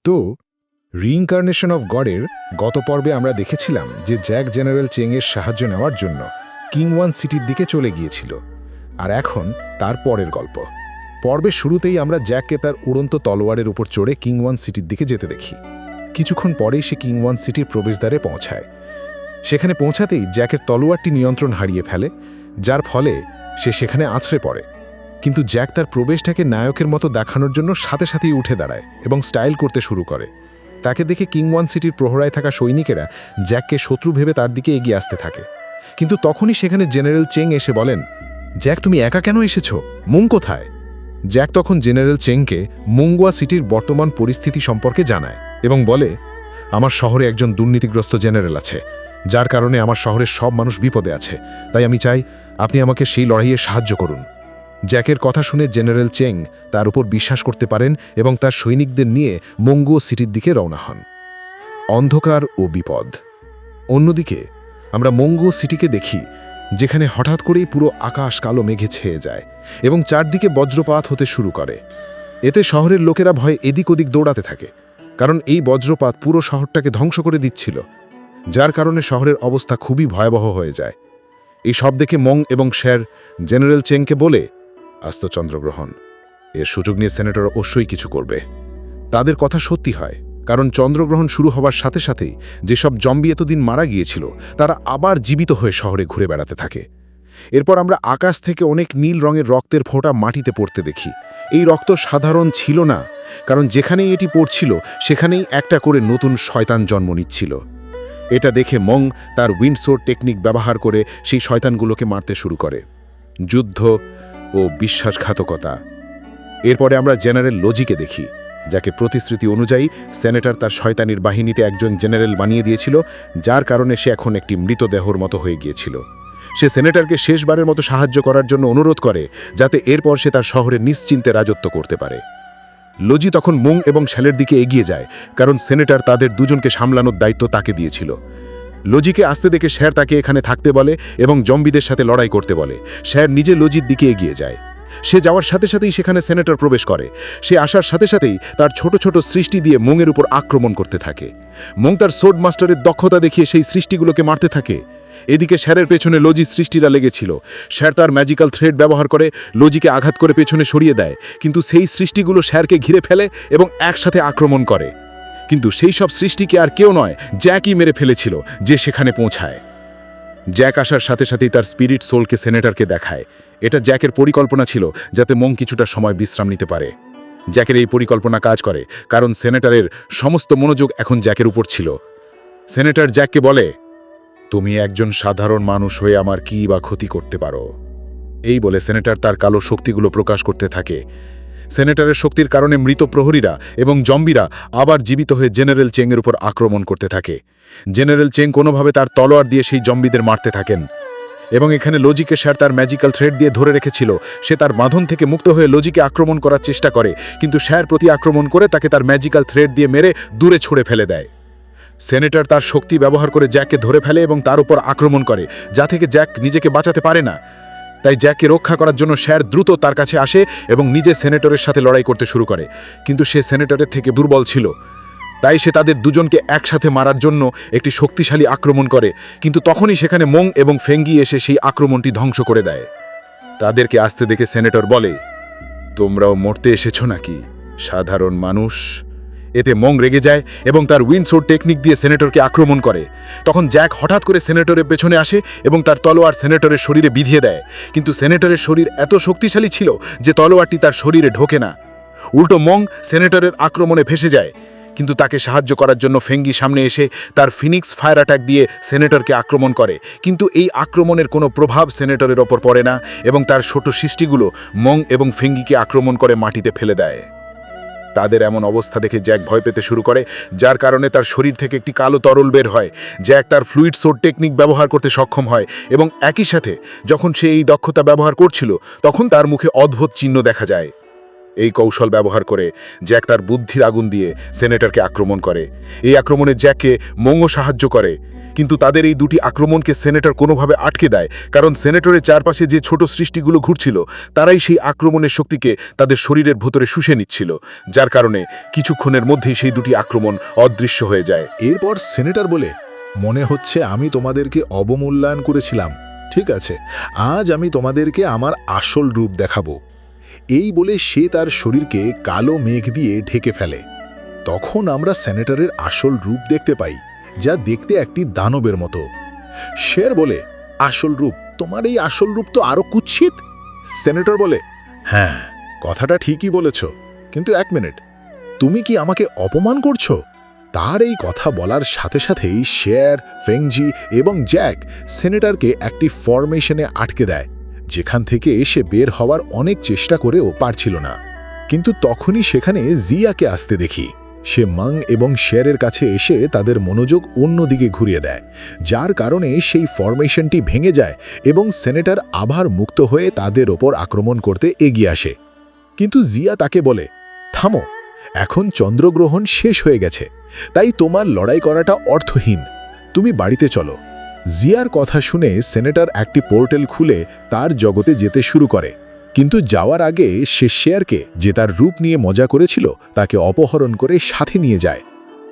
তো রিইনকার্নেশন অফ গডের গত পর্বে আমরা দেখেছিলাম যে জ্যাক জেনারেল চেংয়ের সাহায্য নেওয়ার জন্য কিং ওয়ান সিটির দিকে চলে গিয়েছিল। আর এখন তার পরের গল্প। পর্বের শুরুতেই আমরা জ্যাককে তার উড়ন্ত তলোয়ারের উপর চড়ে কিং ওয়ান সিটির দিকে যেতে দেখি। কিছুক্ষণ পরেই সে কিং ওয়ান সিটির প্রবেশদ্বারে পৌঁছায়। সেখানে পৌঁছাতেই জ্যাকের তলোয়ারটি নিয়ন্ত্রণ হারিয়ে ফেলে, যার ফলে সে সেখানে আছড়ে পড়ে। কিন্তু জ্যাক তার প্রবেশটাকে নায়কের মতো দেখানোর জন্য সাথে সাথেই উঠে দাঁড়ায় এবং স্টাইল করতে শুরু করে। তাকে দেখে কিং ওয়ান সিটির প্রহরায় থাকা সৈনিকেরা জ্যাককে শত্রু ভেবে তার দিকে এগিয়ে আসতে থাকে। কিন্তু তখনই সেখানে জেনারেল চেং এসে বলেন, জ্যাক তুমি একা কেন এসেছ? মুং কোথায়? জ্যাক তখন জেনারেল চেংকে মুঙ্গুয়া সিটির বর্তমান পরিস্থিতি সম্পর্কে জানায় এবং বলে, আমার শহরে একজন দুর্নীতিগ্রস্ত জেনারেল আছে, যার কারণে আমার শহরের সব মানুষ বিপদে আছে। তাই আমি চাই আপনি আমাকে সেই লড়াইয়ে সাহায্য করুন। জ্যাকের কথা শুনে জেনারেল চেং তার উপর বিশ্বাস করতে পারেন এবং তার সৈনিকদের নিয়ে মুঙ্গুয়া সিটির দিকে রওনা হন। অন্ধকার ও বিপদ। অন্যদিকে আমরা মুঙ্গুয়া সিটিকে দেখি, যেখানে হঠাৎ করেই পুরো আকাশ কালো মেঘে ছেয়ে যায় এবং চারদিকে বজ্রপাত হতে শুরু করে। এতে শহরের লোকেরা ভয়ে এদিক ওদিক দৌড়াতে থাকে, কারণ এই বজ্রপাত পুরো শহরটাকে ধ্বংস করে দিচ্ছিল, যার কারণে শহরের অবস্থা খুবই ভয়াবহ হয়ে যায়। এই সব দেখে মং এবং শের জেনারেল চেংকে বলে, আস্ত চন্দ্রগ্রহণ, এর সুযোগ নিয়ে সেনেটর অবশ্যই কিছু করবে। তাদের কথা সত্যি হয়, কারণ চন্দ্রগ্রহণ শুরু হবার সাথে সাথেই যেসব জম্বি এতদিন মারা গিয়েছিল তারা আবার জীবিত হয়ে শহরে ঘুরে বেড়াতে থাকে। এরপর আমরা আকাশ থেকে অনেক নীল রঙের রক্তের ফোঁটা মাটিতে পড়তে দেখি। এই রক্ত সাধারণ ছিল না, কারণ যেখানেই এটি পড়ছিল সেখানেই একটা করে নতুন শয়তান জন্ম নিচ্ছিল। এটা দেখে মং তার উইন্ডসোর টেকনিক ব্যবহার করে সেই শয়তানগুলোকে মারতে শুরু করে। যুদ্ধ ও বিশ্বাসঘাতকতা। এরপরে আমরা জেনারেল লজিকে দেখি, যাকে প্রতিশ্রুতি অনুযায়ী সেনেটর তার শয়তানির বাহিনীতে একজন জেনারেল বানিয়ে দিয়েছিল, যার কারণে সে এখন একটি মৃতদেহর মতো হয়ে গিয়েছিল। সে সেনেটরকে শেষবারের মতো সাহায্য করার জন্য অনুরোধ করে, যাতে এরপর সে তার শহরে নিশ্চিন্তে রাজত্ব করতে পারে। লজি তখন মুং এবং শ্যালের দিকে এগিয়ে যায়, কারণ সেনেটর তাদের দুজনকে সামলানোর দায়িত্ব তাকে দিয়েছিল। লজিকে আসতে দেখে শের তাকে এখানে থাকতে বলে এবং জম্বিদের সাথে লড়াই করতে বলে। শের নিজে লজির দিকে এগিয়ে যায়। সে যাওয়ার সাথে সাথেই সেখানে সেনেটর প্রবেশ করে। সে আসার সাথে সাথেই তার ছোট ছোট সৃষ্টি দিয়ে মুংয়ের উপর আক্রমণ করতে থাকে। মুং তার সোর্ড মাস্টারের দক্ষতা দেখিয়ে সেই সৃষ্টিগুলোকে মারতে থাকে। এদিকে শেরের পেছনে লজির সৃষ্টিরা লেগেছিল। শের তার ম্যাজিক্যাল থ্রেড ব্যবহার করে লজিকে আঘাত করে পেছনে সরিয়ে দেয়, কিন্তু সেই সৃষ্টিগুলো শেরকে ঘিরে ফেলে এবং একসাথে আক্রমণ করে। কিন্তু সেই সব সৃষ্টিকে আর কেউ নয়, জ্যাকই মেরে ফেলেছিল, যে সেখানে পৌঁছায়। জ্যাক আসার সাথে সাথেই তার স্পিরিট সোলকে সেনেটরকে দেখায়। এটা জ্যাকের পরিকল্পনা ছিল, যাতে মং কিছুটা সময় বিশ্রাম নিতে পারে। জ্যাকের এই পরিকল্পনা কাজ করে, কারণ সেনেটরের সমস্ত মনোযোগ এখন জ্যাকের উপর ছিল। সেনেটর জ্যাককে বলে, তুমি একজন সাধারণ মানুষ হয়ে আমার কী বা ক্ষতি করতে পারো? এই বলে সেনেটর তার কালো শক্তিগুলো প্রকাশ করতে থাকে। সেনেটরের শক্তির কারণে মৃত প্রহরীরা এবং জম্বিরা আবার জীবিত হয়ে জেনারেল চেংয়ের উপর আক্রমণ করতে থাকে। জেনারেল চেং কোনোভাবে তার তলোয়ার দিয়ে সেই জম্বিদের মারতে থাকেন এবং এখানে লজিকে শের তার ম্যাজিক্যাল থ্রেড দিয়ে ধরে রেখেছিল। সে তার বাঁধন থেকে মুক্ত হয়ে লজিকে আক্রমণ করার চেষ্টা করে, কিন্তু শের প্রতি আক্রমণ করে তাকে তার ম্যাজিক্যাল থ্রেড দিয়ে মেরে দূরে ছুঁড়ে ফেলে দেয়। সেনেটর তার শক্তি ব্যবহার করে জ্যাককে ধরে ফেলে এবং তার উপর আক্রমণ করে, যা থেকে জ্যাক নিজেকে বাঁচাতে পারে না। তাই জ্যাককে রক্ষা করার জন্য শের দ্রুত তার কাছে আসে এবং নিজে সেনেটরের সাথে লড়াই করতে শুরু করে, কিন্তু সে সেনেটরের থেকে দুর্বল ছিল। তাই সে তাদের দুজনকে একসাথে মারার জন্য একটি শক্তিশালী আক্রমণ করে, কিন্তু তখনই সেখানে মং এবং ফেঙ্গি এসে সেই আক্রমণটি ধ্বংস করে দেয়। তাদেরকে আসতে দেখে সেনেটর বলে, তোমরাও মরতে এসেছ নাকি, সাধারণ মানুষ? এতে মং রেগে যায় এবং তার উইন্ডসোর টেকনিক দিয়ে সেনেটরকে আক্রমণ করে। তখন জ্যাক হঠাৎ করে সেনেটরের পেছনে আসে এবং তার তলোয়ার সেনেটরের শরীরে বিধিয়ে দেয়, কিন্তু সেনেটরের শরীর এত শক্তিশালী ছিল যে তলোয়ারটি তার শরীরে ঢোকে না। উল্টো মং সেনেটরের আক্রমণে ভেসে যায়, কিন্তু তাকে সাহায্য করার জন্য ফেঙ্গি সামনে এসে তার ফিনিক্স ফায়ার অ্যাটাক দিয়ে সেনেটরকে আক্রমণ করে, কিন্তু এই আক্রমণের কোনো প্রভাব সেনেটরের ওপর পড়ে না এবং তার ছোট সৃষ্টিগুলো মং এবং ফেঙ্গিকে আক্রমণ করে মাটিতে ফেলে দেয়। তাদের এমন অবস্থা দেখে জ্যাক ভয় পেতে শুরু করে, যার কারণে তার শরীর থেকে একটি কালো তরল বের হয়। জ্যাক তার ফ্লুইড সোর্ড টেকনিক ব্যবহার করতে সক্ষম হয় এবং একই সাথে যখন সে এই দক্ষতা ব্যবহার করছিল তখন তার মুখে অদ্ভুত চিহ্ন দেখা যায়। এই কৌশল ব্যবহার করে জ্যাক তার বুদ্ধির আগুন দিয়ে সেনেটরকে আক্রমণ করে। এই আক্রমণে জ্যাককে মংও সাহায্য করে, কিন্তু তাদের এই দুটি আক্রমণকে সেনেটর কোনোভাবে আটকে দেয়, কারণ সেনেটরের চারপাশে যে ছোট সৃষ্টিগুলো ঘুরছিল তারাই সেই আক্রমণের শক্তিকে তাদের শরীরের ভেতরে শুষে নিচ্ছিল, যার কারণে কিছুক্ষণের মধ্যেই সেই দুটি আক্রমণ অদৃশ্য হয়ে যায়। এরপর সেনেটর বলে, মনে হচ্ছে আমি তোমাদেরকে অবমূল্যায়ন করেছিলাম। ঠিক আছে, আজ আমি তোমাদেরকে আমার আসল রূপ দেখাবো। এই বলে সে তার শরীরকে কালো মেঘ দিয়ে ঢেকে ফেলে। তখন আমরা সেনেটরের আসল রূপ দেখতে পাই, যা দেখতে একটি দানবের মতো। শের বলে, আসল রূপ? তোমার এই আসল রূপ তো আরো কুৎসিত। সেনেটর বলে, হ্যাঁ, কথাটা ঠিকই বলেছ, কিন্তু এক মিনিট, তুমি কি আমাকে অপমান করছো? তার এই কথা বলার সাথে সাথেই শের, ফেংজি এবং জ্যাক সেনেটরকে একটি ফরমেশনে আটকে দেয়, যেখান থেকে সে বের হওয়ার অনেক চেষ্টা করেও পারছিল না। কিন্তু তখনই সেখানে জিয়াকে আসতে দেখি। সে মাং এবং শেরের কাছে এসে তাদের মনোযোগ অন্যদিকে ঘুরিয়ে দেয়, যার কারণে সেই ফরমেশনটি ভেঙে যায় এবং সেনেটর আবার মুক্ত হয়ে তাদের ওপর আক্রমণ করতে এগিয়ে আসে। কিন্তু জিয়া তাকে বলে, থামো, এখন চন্দ্রগ্রহণ শেষ হয়ে গেছে, তাই তোমার লড়াই করাটা অর্থহীন, তুমি বাড়িতে চলো। জিয়ার কথা শুনে সেনেটর একটি পোর্টাল খুলে তার জগতে যেতে শুরু করে, কিন্তু যাওয়ার আগে সে শেয়ারকে, যে তার রূপ নিয়ে মজা করেছিল, তাকে অপহরণ করে সাথে নিয়ে যায়।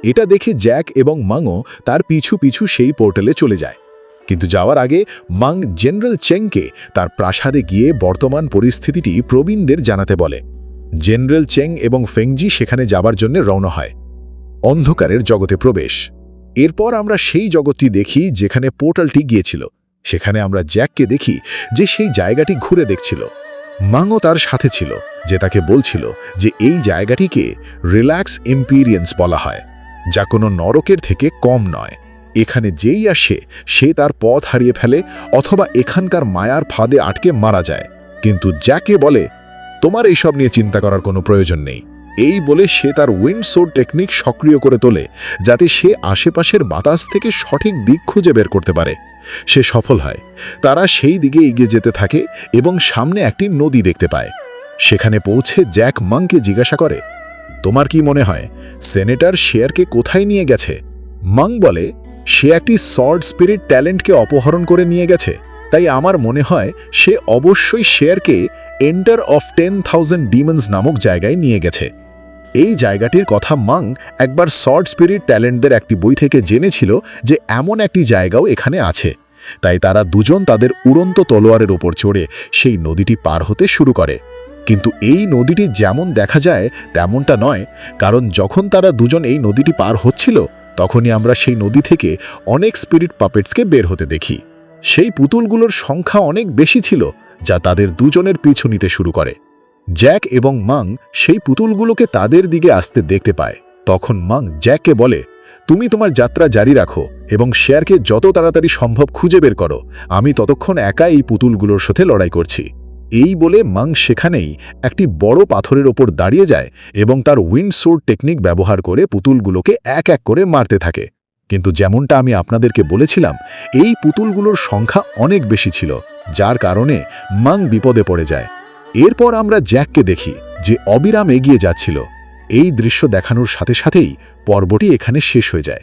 এটা দেখে জ্যাক এবং মাংও তার পিছু পিছু সেই পোর্টালে চলে যায়। কিন্তু যাওয়ার আগে মাং জেনারেল চেংকে তার প্রাসাদে গিয়ে বর্তমান পরিস্থিতিটি প্রবীণদের জানাতে বলে। জেনারেল চেং এবং ফেংজি সেখানে যাবার জন্য রওনা হয়। অন্ধকারের জগতে প্রবেশ। এরপর আমরা সেই জগৎটি দেখি যেখানে পোর্টালটি গিয়েছিল। সেখানে আমরা জ্যাককে দেখি যে সেই জায়গাটি ঘুরে দেখছিল। মাংও তার সাথে ছিল, যে তাকে বলছিল যে এই জায়গাটিকে রিল্যাক্স এম্পিরিয়েন্স বলা হয়, যা কোনো নরকের থেকে কম নয়। এখানে যেই আসে সে তার পথ হারিয়ে ফেলে অথবা এখানকার মায়ার ফাঁদে আটকে মারা যায়। কিন্তু জ্যাকে বলে, তোমার এইসব নিয়ে চিন্তা করার কোনো প্রয়োজন নেই। এই বলে সে তার উইন্ডসোর্ড টেকনিক সক্রিয় করে তোলে, যাতে সে আশেপাশের বাতাস থেকে সঠিক দিক খুঁজে বের করতে পারে। সে সফল হয়। তারা সেই দিকে এগিয়ে যেতে থাকে এবং সামনে একটি নদী দেখতে পায়। সেখানে পৌঁছে জ্যাক মাংকে জিজ্ঞাসা করে, তোমার কি মনে হয় সেনেটর শেয়ারকে কোথায় নিয়ে গেছে? মাং বলে, সে একটি সর্ড স্পিরিট ট্যালেন্টকে অপহরণ করে নিয়ে গেছে, তাই আমার মনে হয় সে অবশ্যই শেয়ারকে এন্টার অফ 10,000 ডিমন্স নামক জায়গায় নিয়ে গেছে। এই জায়গাটির কথা মাং একবার সর্ড স্পিরিট ট্যালেন্টদের একটি বই থেকে জেনেছিল যে এমন একটি জায়গাও এখানে আছে। তাই তারা দুজন তাদের উড়ন্ত তলোয়ারের ওপর চড়ে সেই নদীটি পার হতে শুরু করে। কিন্তু এই নদীটি যেমন দেখা যায় তেমনটা নয়, কারণ যখন তারা দুজন এই নদীটি পার হচ্ছিল তখনই আমরা সেই নদী থেকে অনেক স্পিরিট পাপেটসকে বের হতে দেখি। সেই পুতুলগুলোর সংখ্যা অনেক বেশি ছিল, যা তাদের দুজনের পিছু নিতে শুরু করে। জ্যাক এবং মাং সেই পুতুলগুলোকে তাদের দিকে আসতে দেখতে পায়। তখন মাং জ্যাককে বলে, তুমি তোমার যাত্রা জারি রাখো এবং শেয়ারকে যত তাড়াতাড়ি সম্ভব খুঁজে বের করো, আমি ততক্ষণ একা এই পুতুলগুলোর সাথে লড়াই করছি। এই বলে মাং সেখানেই একটি বড় পাথরের ওপর দাঁড়িয়ে যায় এবং তার উইন্ডসোর্ড টেকনিক ব্যবহার করে পুতুলগুলোকে এক এক করে মারতে থাকে। কিন্তু যেমনটা আমি আপনাদেরকে বলেছিলাম, এই পুতুলগুলোর সংখ্যা অনেক বেশি ছিল, যার কারণে মাং বিপদে পড়ে যায়। এরপর আমরা জ্যাককে দেখি যে অবিরাম এগিয়ে যাচ্ছিল। এই দৃশ্য দেখানোর সাথে সাথেই পর্বটি এখানে শেষ হয়ে যায়।